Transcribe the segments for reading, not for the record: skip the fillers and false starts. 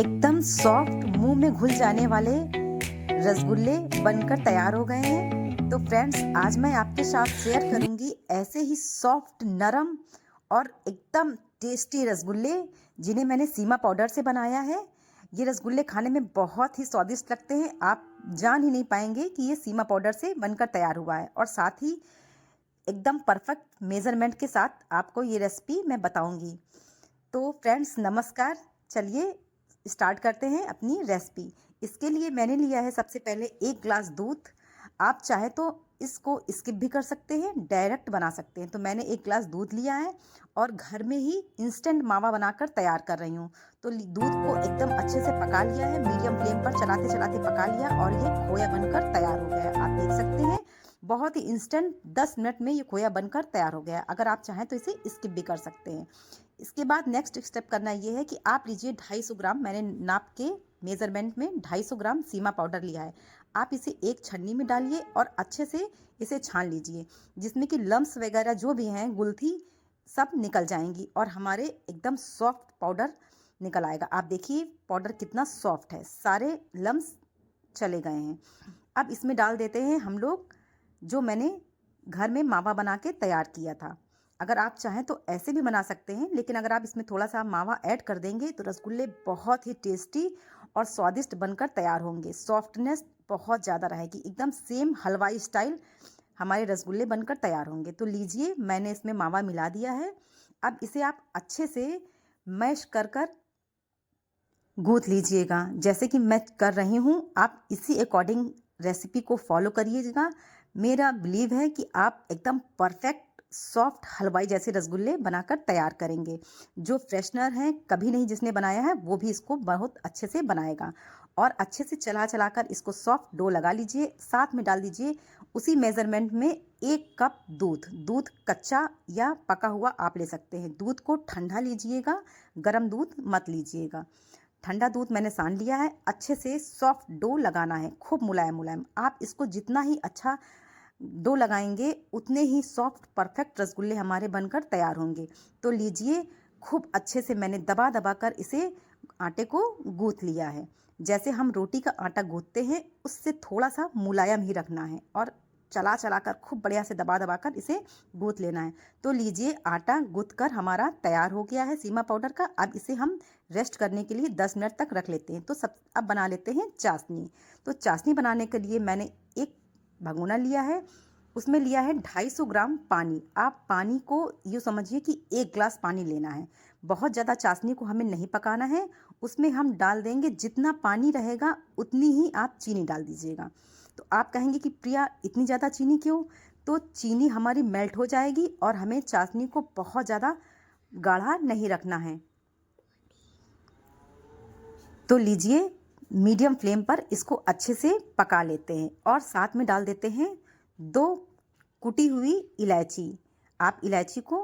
एकदम सॉफ्ट मुंह में घुल जाने वाले रसगुल्ले बनकर तैयार हो गए हैं। तो फ्रेंड्स, आज मैं आपके साथ शेयर करूंगी ऐसे ही सॉफ्ट, नरम और एकदम टेस्टी रसगुल्ले जिन्हें मैंने सीमा पाउडर से बनाया है। ये रसगुल्ले खाने में बहुत ही स्वादिष्ट लगते हैं। आप जान ही नहीं पाएंगे कि ये सीमा पाउडर से बनकर तैयार हुआ है, और साथ ही एकदम परफेक्ट मेजरमेंट के साथ आपको ये रेसिपी मैं बताऊंगी। तो फ्रेंड्स नमस्कार, चलिए स्टार्ट करते हैं अपनी रेसिपी। इसके लिए मैंने लिया है सबसे पहले 1 ग्लास दूध। आप चाहे तो इसको स्किप भी कर सकते हैं, डायरेक्ट बना सकते हैं। तो मैंने 1 ग्लास दूध लिया है और घर में ही इंस्टेंट मावा बनाकर तैयार कर रही हूँ। तो दूध को एकदम अच्छे से पका लिया है, मीडियम फ्लेम पर चलाते चलाते पका लिया और ये खोया बनकर तैयार हो गया। आप देख सकते हैं बहुत ही इंस्टेंट 10 मिनट में ये खोया बनकर तैयार हो गया। अगर आप चाहें तो इसे स्किप भी कर सकते हैं। इसके बाद नेक्स्ट स्टेप करना ये है कि आप लीजिए 250 ग्राम, मैंने नाप के मेजरमेंट में 250 ग्राम सीमा पाउडर लिया है। आप इसे एक छन्नी में डालिए और अच्छे से इसे छान लीजिए, जिसमें कि लम्स वगैरह जो भी हैं, गुलथी सब निकल जाएंगी और हमारे एकदम सॉफ्ट पाउडर निकल आएगा। आप देखिए पाउडर कितना सॉफ्ट है, सारे लम्स चले गए हैं। अब इसमें डाल देते हैं हम लोग जो मैंने घर में मावा बना के तैयार किया था। अगर आप चाहें तो ऐसे भी बना सकते हैं, लेकिन अगर आप इसमें थोड़ा सा मावा ऐड कर देंगे तो रसगुल्ले बहुत ही टेस्टी और स्वादिष्ट बनकर तैयार होंगे। सॉफ्टनेस बहुत ज़्यादा रहेगी, एकदम सेम हलवाई स्टाइल हमारे रसगुल्ले बनकर तैयार होंगे। तो लीजिए, मैंने इसमें मावा मिला दिया है। अब इसे आप अच्छे से मैश कर कर गूँथ लीजिएगा, जैसे कि मैं कर रही हूँ। आप इसी अकॉर्डिंग रेसिपी को फॉलो करिएगा। मेरा बिलीव है कि आप एकदम परफेक्ट सॉफ्ट हलवाई जैसे रसगुल्ले बनाकर तैयार करेंगे। जो फ्रेशनर हैं, कभी नहीं जिसने बनाया है वो भी इसको बहुत अच्छे से बनाएगा। और अच्छे से चला चला कर इसको सॉफ्ट डो लगा लीजिए। साथ में डाल दीजिए उसी मेज़रमेंट में 1 कप दूध। दूध कच्चा या पका हुआ आप ले सकते हैं। दूध को ठंडा लीजिएगा, गर्म दूध मत लीजिएगा। ठंडा दूध मैंने सान लिया है। अच्छे से सॉफ्ट डो लगाना है, खूब मुलायम मुलायम। आप इसको जितना ही अच्छा डो लगाएंगे उतने ही सॉफ्ट परफेक्ट रसगुल्ले हमारे बनकर तैयार होंगे। तो लीजिए, खूब अच्छे से मैंने दबा दबा कर इसे आटे को गूँथ लिया है। जैसे हम रोटी का आटा गूँथते हैं उससे थोड़ा सा मुलायम ही रखना है और चला चला कर खूब बढ़िया से दबा दबा कर इसे गूँथ लेना है। तो लीजिए, आटा गूँथ कर हमारा तैयार हो गया है सीमा पाउडर का। अब इसे हम रेस्ट करने के लिए 10 मिनट तक रख लेते हैं। तो अब बना लेते हैं चाशनी। तो चाशनी बनाने के लिए मैंने एक भगोना लिया है, उसमें लिया है 250 ग्राम पानी। आप पानी को यूँ समझिए कि 1 ग्लास पानी लेना है। बहुत ज़्यादा चाशनी को हमें नहीं पकाना है। उसमें हम डाल देंगे, जितना पानी रहेगा उतनी ही आप चीनी डाल दीजिएगा। तो आप कहेंगे कि प्रिया इतनी ज़्यादा चीनी क्यों? तो चीनी हमारी मेल्ट हो जाएगी और हमें चाशनी को बहुत ज़्यादा गाढ़ा नहीं रखना है। तो लीजिए, मीडियम फ्लेम पर इसको अच्छे से पका लेते हैं और साथ में डाल देते हैं 2 कुटी हुई इलायची। आप इलायची को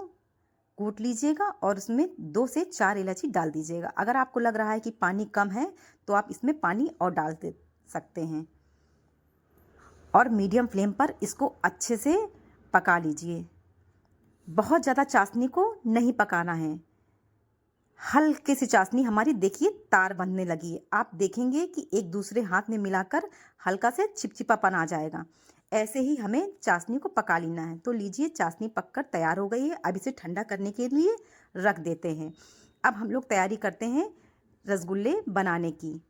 कूट लीजिएगा और उसमें 2 से 4 इलायची डाल दीजिएगा। अगर आपको लग रहा है कि पानी कम है तो आप इसमें पानी और डाल दे सकते हैं। और मीडियम फ्लेम पर इसको अच्छे से पका लीजिए। बहुत ज़्यादा चाशनी को नहीं पकाना है। हल्की सी चाशनी हमारी देखिए तार बनने लगी है। आप देखेंगे कि एक दूसरे हाथ में मिलाकर हल्का से चिपचिपापन आ जाएगा। ऐसे ही हमें चाशनी को पका लेना है। तो लीजिए, चाशनी पककर तैयार हो गई है। अब इसे ठंडा करने के लिए रख देते हैं। अब हम लोग तैयारी करते हैं रसगुल्ले बनाने की।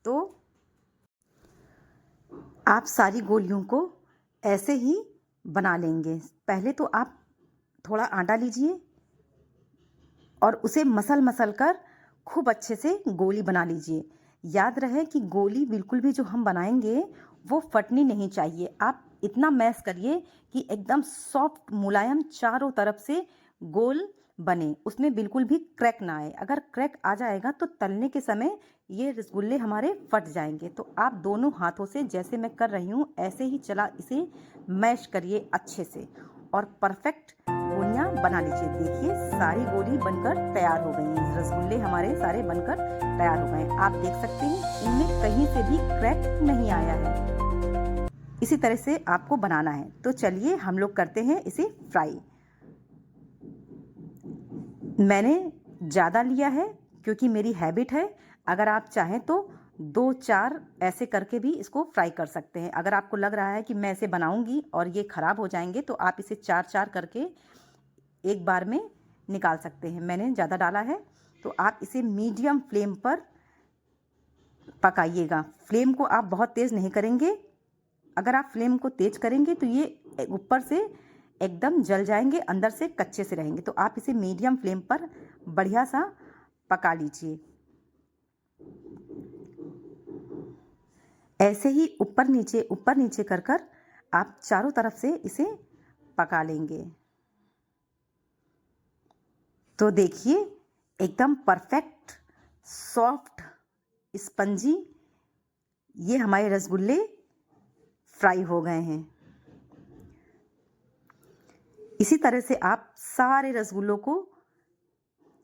तो आप सारी गोलियों को ऐसे ही बना लेंगे। पहले तो आप थोड़ा आटा लीजिए और उसे मसल मसल कर खूब अच्छे से गोली बना लीजिए। याद रहे कि गोली बिल्कुल भी जो हम बनाएंगे वो फटनी नहीं चाहिए। आप इतना मैश करिए कि एकदम सॉफ्ट मुलायम चारों तरफ से गोल बने, उसमें बिल्कुल भी क्रैक ना आए। अगर क्रैक आ जाएगा तो तलने के समय ये रसगुल्ले हमारे फट जाएंगे। तो आप दोनों हाथों से, जैसे मैं कर रही हूँ, ऐसे ही चला इसे मैश करिए अच्छे से और परफेक्ट गोलियाँ बना लीजिए। देखिए, सारी गोली बनकर तैयार हो गई हैं। रसगुल्ले हमारे सारे बनकर तैयार हो गए हैं। आप देख सकते हैं इनमें कहीं से भी क्रैक नहीं आया है। इसी तरह से आपको बनाना है। तो चलिए हम लोग करते हैं इसे फ्राई। मैंने ज़्यादा लिया है क्योंकि मेरी हैबिट है। अगर आप चाहें तो 2-4 ऐसे करके भी इसको फ्राई कर सकते हैं। अगर आपको लग रहा है कि मैं इसे बनाऊंगी और ये ख़राब हो जाएंगे तो आप इसे 4-4 करके एक बार में निकाल सकते हैं। मैंने ज़्यादा डाला है तो आप इसे मीडियम फ्लेम पर पकाइएगा। फ्लेम को आप बहुत तेज़ नहीं करेंगे। अगर आप फ्लेम को तेज़ करेंगे तो ये ऊपर से एकदम जल जाएंगे, अंदर से कच्चे से रहेंगे। तो आप इसे मीडियम फ्लेम पर बढ़िया सा पका लीजिए। ऐसे ही ऊपर नीचे कर कर आप चारों तरफ से इसे पका लेंगे। तो देखिए एकदम परफेक्ट सॉफ्ट स्पंजी ये हमारे रसगुल्ले फ्राई हो गए हैं। इसी तरह से आप सारे रसगुल्लों को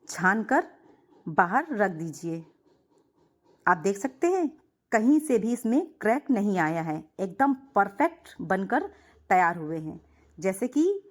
छानकर बाहर रख दीजिए। आप देख सकते हैं कहीं से भी इसमें क्रैक नहीं आया है, एकदम परफेक्ट बनकर तैयार हुए हैं। जैसे कि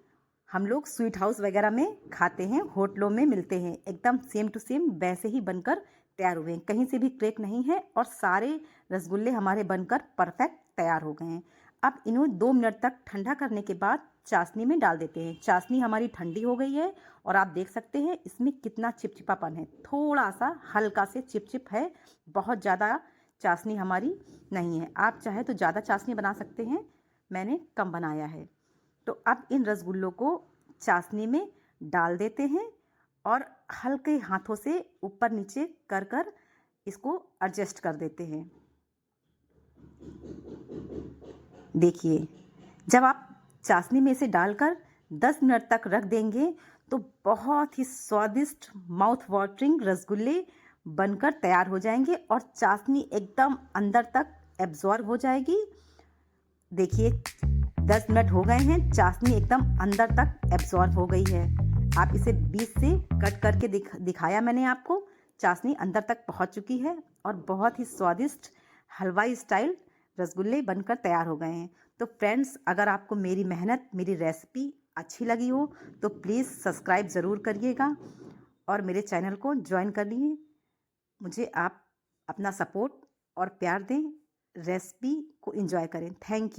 हम लोग स्वीट हाउस वगैरह में खाते हैं, होटलों में मिलते हैं, एकदम सेम टू सेम वैसे ही बनकर तैयार हुए हैं। कहीं से भी क्रैक नहीं है और सारे रसगुल्ले हमारे बनकर परफेक्ट तैयार हो गए हैं। अब इन्हें 2 मिनट तक ठंडा करने के बाद चाशनी में डाल देते हैं। चाशनी हमारी ठंडी हो गई है और आप देख सकते हैं इसमें कितना चिपचिपापन है। थोड़ा सा हल्का से चिपचिप है, बहुत ज़्यादा चाशनी हमारी नहीं है। आप चाहे तो ज़्यादा चाशनी बना सकते हैं, मैंने कम बनाया है। तो अब इन रसगुल्लों को चाशनी में डाल देते हैं और हल्के हाथों से ऊपर नीचे कर कर इसको एडजस्ट कर देते हैं। देखिए जब आप चाशनी में इसे डालकर 10 मिनट तक रख देंगे तो बहुत ही स्वादिष्ट माउथ वाटरिंग रसगुल्ले बनकर तैयार हो जाएंगे और चाशनी एकदम अंदर तक एब्जॉर्ब हो जाएगी। देखिए 10 मिनट हो गए हैं, चाशनी एकदम अंदर तक एब्जॉर्ब हो गई है। आप इसे बीच से कट करके दिखाया मैंने आपको, चाशनी अंदर तक पहुंच चुकी है और बहुत ही स्वादिष्ट हलवाई स्टाइल रसगुल्ले बनकर तैयार हो गए हैं। तो फ्रेंड्स अगर आपको मेरी मेहनत, मेरी रेसिपी अच्छी लगी हो तो प्लीज़ सब्सक्राइब ज़रूर करिएगा और मेरे चैनल को ज्वाइन कर लिए। मुझे आप अपना सपोर्ट और प्यार दें, रेसिपी को एंजॉय करें। Thank you.